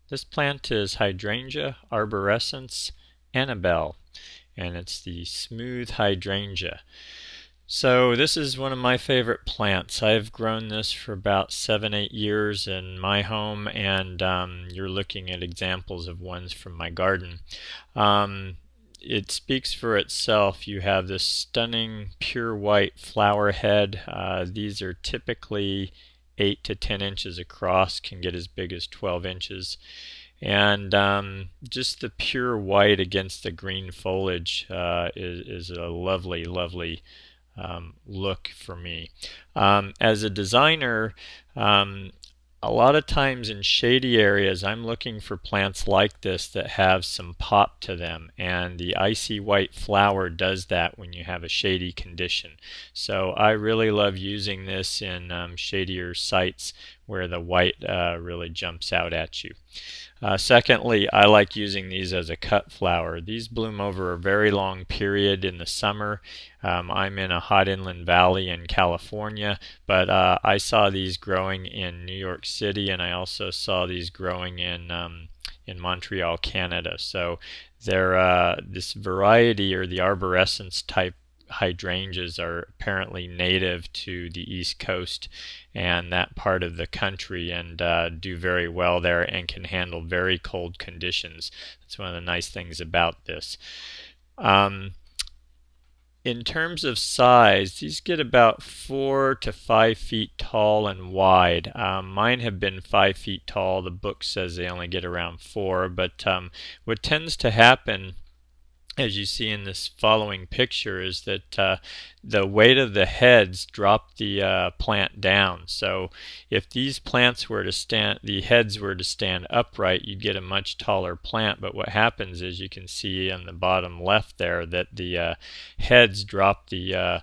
This plant is Hydrangea arborescens Annabelle, and it's the smooth hydrangea. So this is one of my favorite plants. I've grown this for about 7, 8 years in my home, and you're looking at examples of ones from my garden. Um, it speaks for itself. You have this stunning pure white flower head. These are typically 8 to 10 inches across, can get as big as 12 inches. And just the pure white against the green foliage is a lovely, lovely look for me. As a designer, um, a lot of times in shady areas, I'm looking for plants like this that have some pop to them, and the icy white flower does that when you have a shady condition. So I really love using this in shadier sites where the white really jumps out at you. Secondly, I like using these as a cut flower. These bloom over a very long period in the summer. I'm in a hot inland valley in California, but I saw these growing in New York City, and I also saw these growing in Montreal, Canada. So they're this variety, or the arborescens type hydrangeas, are apparently native to the East Coast and that part of the country, and do very well there and can handle very cold conditions. That's one of the nice things about this. Um, in terms of size, these get about 4 to 5 feet tall and wide. Mine have been 5 feet tall. The book says they only get around 4, but what tends to happen, as you see in this following picture, is that the weight of the heads drop the plant down. So if these plants were to stand, the heads were to stand upright, you'd get a much taller plant. But what happens is, you can see on the bottom left there, that the heads drop the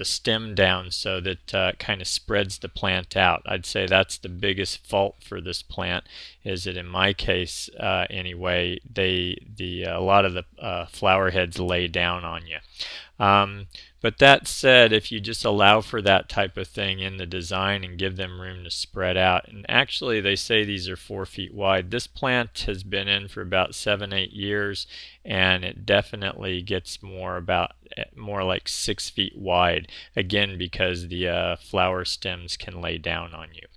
stem down, so that kind of spreads the plant out. I'd say that's the biggest fault for this plant, is that in my case anyway, a lot of the flower heads lay down on you. But that said, if you just allow for that type of thing in the design and give them room to spread out, and actually they say these are 4 feet wide. This plant has been in for about 7, 8 years, and it definitely gets more like 6 feet wide. Again, because the flower stems can lay down on you.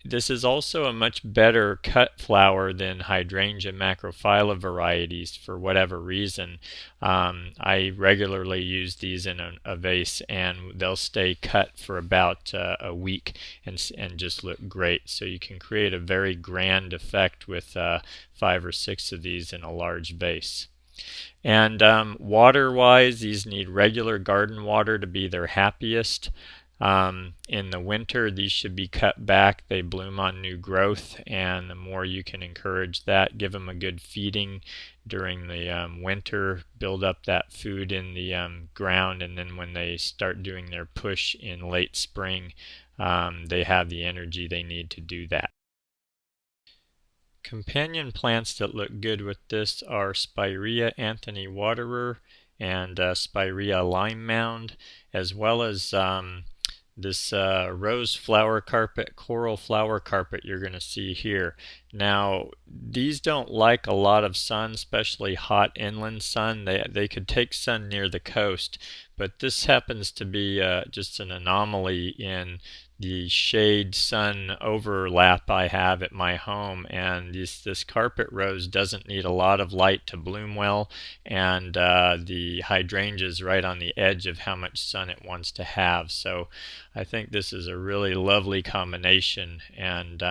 This is also a much better cut flower than Hydrangea macrophylla varieties for whatever reason. I regularly use these in a vase, and they'll stay cut for about a week and just look great. So you can create a very grand effect with 5 or 6 of these in a large vase. And water-wise, these need regular garden water to be their happiest. In the winter, these should be cut back. They bloom on new growth, and the more you can encourage that, give them a good feeding during the winter, build up that food in the ground, and then when they start doing their push in late spring, they have the energy they need to do that. Companion plants that look good with this are Spirea Anthony Waterer and Spirea Lime Mound, as well as this rose flower carpet, coral flower carpet you're going to see here. Now, these don't like a lot of sun, especially hot inland sun. They could take sun near the coast, but this happens to be just an anomaly in the shade sun overlap I have at my home, and this carpet rose doesn't need a lot of light to bloom well, and the hydrangea is right on the edge of how much sun it wants to have. So I think this is a really lovely combination, and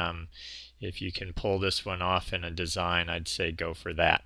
if you can pull this one off in a design, I'd say go for that.